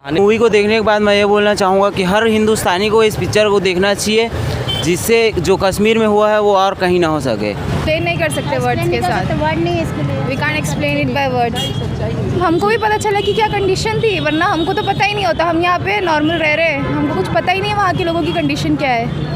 Movie को देखने के बाद मैं ये बोलना चाहूँगा कि हर हिंदुस्तानी को इस पिक्चर को देखना चाहिए, जिससे जो कश्मीर में हुआ है वो और कहीं ना हो सके। एक्सप्लेन नहीं कर सकते वर्ड्स के साथ, वर्ड नहीं है इसके लिए, we can't explain it by words. हमको भी पता चला कि क्या कंडीशन थी, वरना हमको तो पता ही नहीं होता। हम यहाँ पे नॉर्मल रह रहे हैं, हमको कुछ पता ही नहीं है वहाँ के लोगों की कंडीशन क्या है।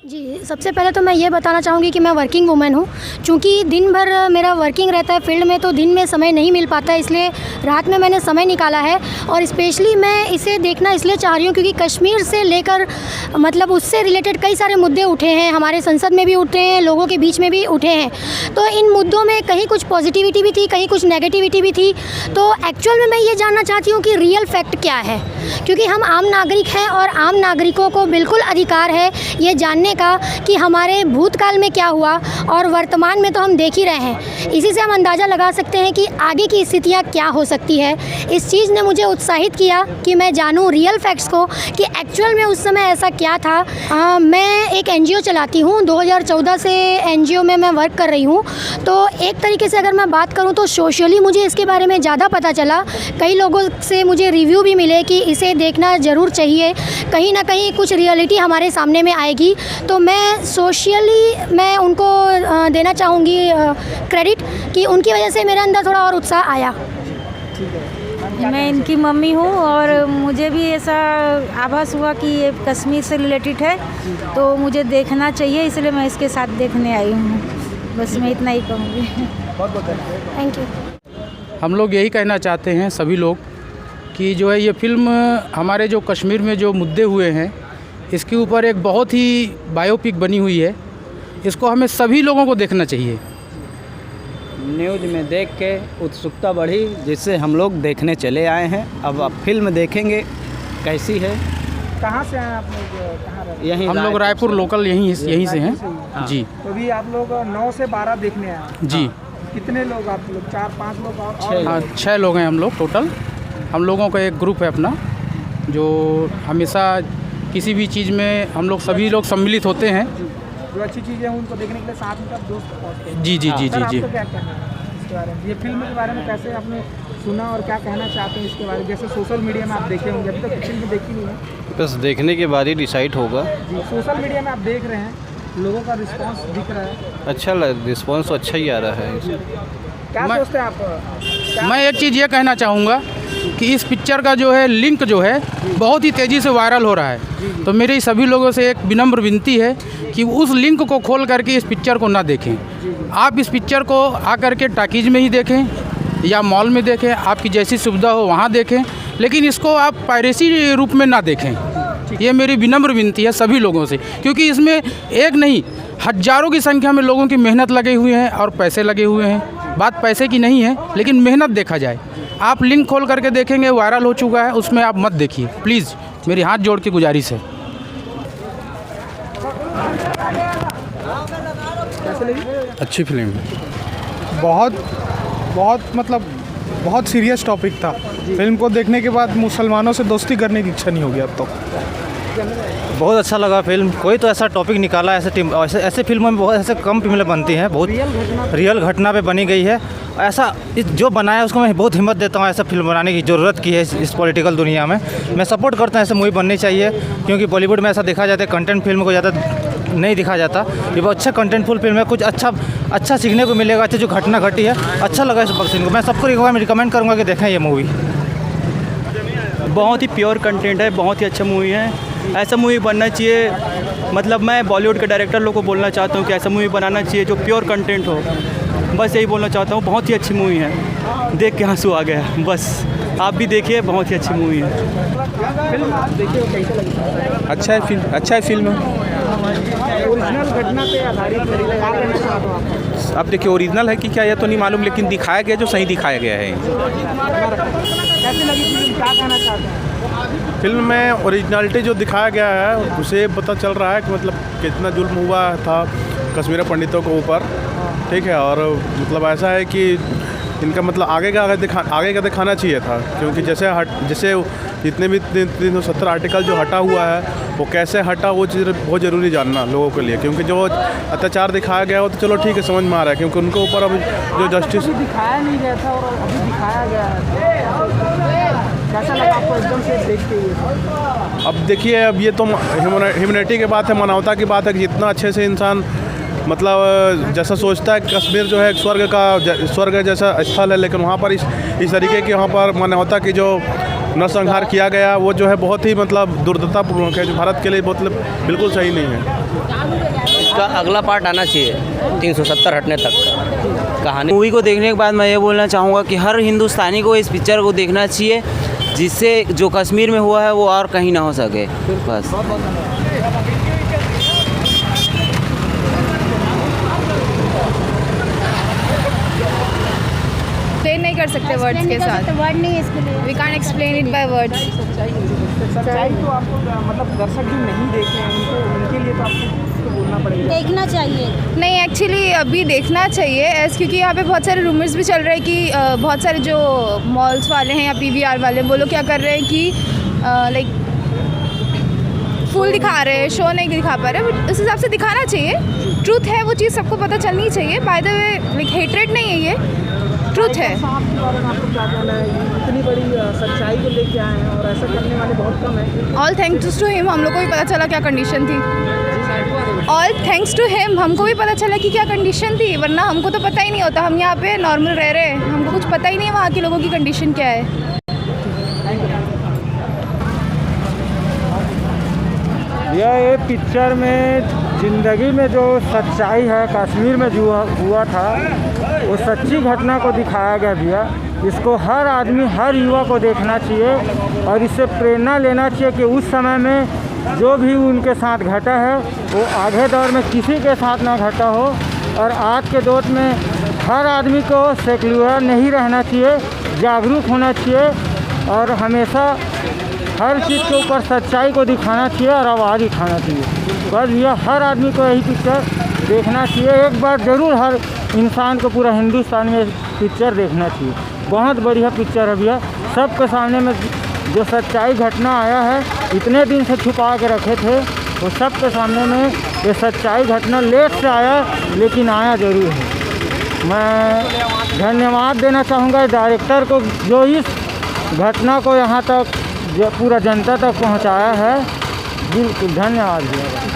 जी, सबसे पहले तो मैं ये बताना चाहूँगी कि मैं वर्किंग वूमेन हूँ। चूँकि दिन भर मेरा वर्किंग रहता है फील्ड में, तो दिन में समय नहीं मिल पाता है, इसलिए रात में मैंने समय निकाला है। और स्पेशली मैं इसे देखना इसलिए चाह रही हूँ क्योंकि कश्मीर से लेकर मतलब उससे रिलेटेड कई सारे मुद्दे उठे हैं, हमारे संसद में भी उठे हैं, लोगों के बीच में भी उठे हैं। तो इन मुद्दों में कहीं कुछ पॉजिटिविटी भी थी, कहीं कुछ नेगेटिविटी भी थी। तो एक्चुअल में मैं ये जानना चाहती हूँ कि रियल फैक्ट क्या है, क्योंकि हम आम नागरिक हैं और आम नागरिकों को बिल्कुल अधिकार है ये जानने का कि हमारे भूतकाल में क्या हुआ और वर्तमान में तो हम देख ही रहे हैं। इसी से हम अंदाज़ा लगा सकते हैं कि आगे की स्थितियाँ क्या हो सकती है। इस चीज़ ने मुझे उत्साहित किया कि मैं जानूँ रियल फैक्ट्स को कि एक्चुअल में उस समय ऐसा क्या था। मैं एक एनजीओ चलाती हूँ, 2014 से एनजीओ में मैं वर्क कर रही हूँ। तो एक तरीके से अगर मैं बात करूँ तो सोशली मुझे इसके बारे में ज़्यादा पता चला। कई लोगों से मुझे रिव्यू भी मिले कि इसे देखना ज़रूर चाहिए, कहीं ना कहीं कुछ रियलिटी हमारे सामने में आएगी। तो मैं सोशली मैं उनको देना चाहूँगी क्रेडिट कि उनकी वजह से मेरे अंदर थोड़ा और उत्साह आया। मैं इनकी मम्मी हूँ और मुझे भी ऐसा आभास हुआ कि ये कश्मीर से रिलेटेड है, तो मुझे देखना चाहिए, इसलिए मैं इसके साथ देखने आई हूँ। बस मैं इतना ही कहूँगी। Thank you. हम लोग यही कहना चाहते हैं सभी लोग कि जो है ये फ़िल्म हमारे जो कश्मीर में जो मुद्दे हुए हैं इसके ऊपर एक बहुत ही बायोपिक बनी हुई है। इसको हमें सभी लोगों को देखना चाहिए। न्यूज़ में देख के उत्सुकता बढ़ी, जिससे हम लोग देखने चले आए हैं। अब फिल्म देखेंगे कैसी है। कहाँ से आए आप लोग? कहाँ रहते हैं? यहीं हम लोग रायपुर लोकल यहीं से हैं। हाँ। जी। तो भी आप लोग 9 से 12 देखने आए? जी। कितने लोग आप लोग? 4-5 लोग और? हाँ, 6 लोग हैं हम लोग टोटल। हम लोगों का एक ग्रुप है अपना, जो हमेशा किसी भी चीज़ में हम लोग सभी लोग सम्मिलित होते हैं। जो अच्छी चीज़ें हैं उनको देखने के लिए साथ में सब दोस्त पहुँचते हैं। जी जी जी जी जी। आपको क्या कहना है इसके बारे में? ये फिल्म के बारे में कैसे आपने सुना और क्या कहना चाहते हैं इसके बारे में? जैसे सोशल मीडिया में आप देखे होंगे, अभी तक फिल्म देखी नहीं है, बस देखने के बाद ही डिसाइड होगा। जी। सोशल मीडिया में आप देख रहे हैं, लोगों का रिस्पांस दिख रहा है, अच्छा रिस्पॉन्स तो अच्छा ही आ रहा है। क्या सोचते हैं आप? मैं एक चीज़ ये कहना चाहूँगा कि इस पिक्चर का जो है लिंक जो है बहुत ही तेज़ी से वायरल हो रहा है। तो मेरी सभी लोगों से एक विनम्र विनती है कि उस लिंक को खोल करके इस पिक्चर को ना देखें। आप इस पिक्चर को आकर के टाकीज में ही देखें या मॉल में देखें, आपकी जैसी सुविधा हो वहाँ देखें, लेकिन इसको आप पायरेसी रूप में ना देखें। ये मेरी विनम्र विनती है सभी लोगों से, क्योंकि इसमें एक नहीं हज़ारों की संख्या में लोगों की मेहनत लगे हुए हैं और पैसे लगे हुए हैं। बात पैसे की नहीं है, लेकिन मेहनत देखा जाए। आप लिंक खोल करके देखेंगे वायरल हो चुका है, उसमें आप मत देखिए प्लीज़। मेरी हाथ जोड़ के गुजारिश है। अच्छी फिल्म है। बहुत सीरियस टॉपिक था। फिल्म को देखने के बाद मुसलमानों से दोस्ती करने की इच्छा नहीं होगी अब तो। बहुत अच्छा लगा फिल्म। कोई तो ऐसा टॉपिक निकाला, ऐसे फिल्मों में बहुत ऐसे कम फिल्में बनती हैं, बहुत रियल घटना पे बनी गई है। ऐसा जो बनाया उसको मैं बहुत हिम्मत देता हूँ। ऐसा फिल्म बनाने की ज़रूरत की है इस पॉलिटिकल दुनिया में। मैं सपोर्ट करता हूँ ऐसे मूवी बननी चाहिए, क्योंकि बॉलीवुड में ऐसा देखा जाता है कंटेंट फिल्म को ज़्यादा नहीं दिखा जाता। ये बहुत अच्छा कंटेंटफुल फिल्म है, कुछ अच्छा सीखने को मिलेगा। अच्छा जो घटना घटी है, अच्छा लगा इस बक्सिन को। मैं सबको रिकमेंड करूँगा कि देखें ये मूवी। बहुत ही प्योर कंटेंट है, बहुत ही अच्छा मूवी है। ऐसा मूवी बनना चाहिए। मतलब मैं बॉलीवुड के डायरेक्टर लोग को बोलना चाहता हूँ कि ऐसा मूवी बनाना चाहिए जो प्योर कंटेंट हो। बस यही बोलना चाहता हूँ। बहुत ही अच्छी मूवी है, देख के आंसू आ गया। बस आप भी देखिए, बहुत ही अच्छी मूवी है। फिल्म आप देखिए कैसा लगा? अच्छा है फिल्म। ओरिजिनल घटना पे आधारित है, क्या कहना चाहते हो आप? अब देखिए ओरिजिनल है कि क्या ये तो नहीं मालूम, लेकिन दिखाया गया जो सही दिखाया गया है। कैसी लगी फिल्म, क्या कहना चाहते हैं? फिल्म में ओरिजिनलिटी जो दिखाया गया है उसे पता चल रहा है कि मतलब कितना जुल्म हुआ था कश्मीरी पंडितों के ऊपर। ठीक है, और मतलब ऐसा है कि इनका मतलब आगे का दिखाना चाहिए था, क्योंकि जैसे जितने भी 370 आर्टिकल जो हटा हुआ है वो कैसे हटा, वो चीज़ बहुत ज़रूरी जानना लोगों के लिए, क्योंकि जो अत्याचार दिखाया गया वो तो चलो ठीक है, समझ में आ रहा है, क्योंकि उनके ऊपर अब जो जस्टिस दिखाया नहीं गया था और अभी दिखाया गया है, कैसा लगा आपको एकदम से देख के ये? अब देखिए, अब ये तो ह्यूमैनिटी की बात है, मानवता की बात है कि जितना अच्छे से इंसान मतलब जैसा सोचता है, कश्मीर जो है स्वर्ग जैसा स्थल है, लेकिन वहाँ पर इस तरीके की वहाँ पर मानवता की जो नरसंहार किया गया वो जो है बहुत ही मतलब दुर्दतापूर्वक है, जो भारत के लिए मतलब बिल्कुल सही नहीं है। इसका अगला पार्ट आना चाहिए 370 हटने तक का कहानी। मूवी को देखने के बाद मैं ये बोलना चाहूँगा कि हर हिंदुस्तानी को इस पिक्चर को देखना चाहिए, जिससे जो कश्मीर में हुआ है वो और कहीं ना हो सके। बस एक्सप्लेन नहीं कर सकते वर्ड्स के साथ, वर्ड नहीं है इसके लिए। We can't explain it by words. सच्चाई तो आपको मतलब दर्शक जो नहीं देखे हैं उनके लिए तो आपको बोलना पड़ेगा, देखना चाहिए। नहीं, एक्चुअली अभी देखना चाहिए क्योंकि यहाँ पे बहुत सारे रूमर्स भी चल रहे हैं कि बहुत सारे जो मॉल्स वाले हैं या PVR वाले वो लोग क्या कर रहे हैं कि लाइक फुल दिखा रहे हैं, शो नहीं दिखा पा रहे, बट उस हिसाब से दिखाना चाहिए। ट्रूथ है, वो चीज़ सबको पता चलनी चाहिए। By the way like hatred नहीं है, ये ट्रूथ है। आपके बारे में आपको क्या कहना है? इतनी बड़ी सच्चाई को लेके आए हैं और ऐसा करने वाले बहुत कम है। ऑल थैंक्स टू हिम, हम लोग को भी पता चला क्या कंडीशन थी। ऑल थैंक्स टू हिम, हमको भी पता चला कि क्या कंडीशन थी, वरना हमको तो पता ही नहीं होता। हम यहाँ पे नॉर्मल रह रहे हैं, हमको कुछ पता ही नहीं है वहाँ के लोगों की कंडीशन क्या है। ये पिक्चर में ज़िंदगी में जो सच्चाई है, कश्मीर में जो हुआ था वो सच्ची घटना को दिखाया गया भैया। इसको हर आदमी, हर युवा को देखना चाहिए और इससे प्रेरणा लेना चाहिए कि उस समय में जो भी उनके साथ घटा है वो आगे दौर में किसी के साथ ना घटा हो। और आज के दौर में हर आदमी को सेक्युलर नहीं रहना चाहिए, जागरूक होना चाहिए और हमेशा हर चीज़ के ऊपर सच्चाई को दिखाना चाहिए और आवाज़ उठाना चाहिए। बस भैया हर आदमी को यही पिक्चर देखना चाहिए, एक बार ज़रूर हर इंसान को पूरा हिंदुस्तान में पिक्चर देखना चाहिए। बहुत बढ़िया पिक्चर है भैया। सबके सामने में जो सच्चाई घटना आया है, इतने दिन से छुपा के रखे थे, वो सबके सामने में ये सच्चाई घटना लेट से आया लेकिन आया ज़रूर है। मैं धन्यवाद देना चाहूँगा डायरेक्टर को जो इस घटना को यहाँ तक पूरा जनता तक पहुँचाया है। बिल्कुल धन्यवाद भैया।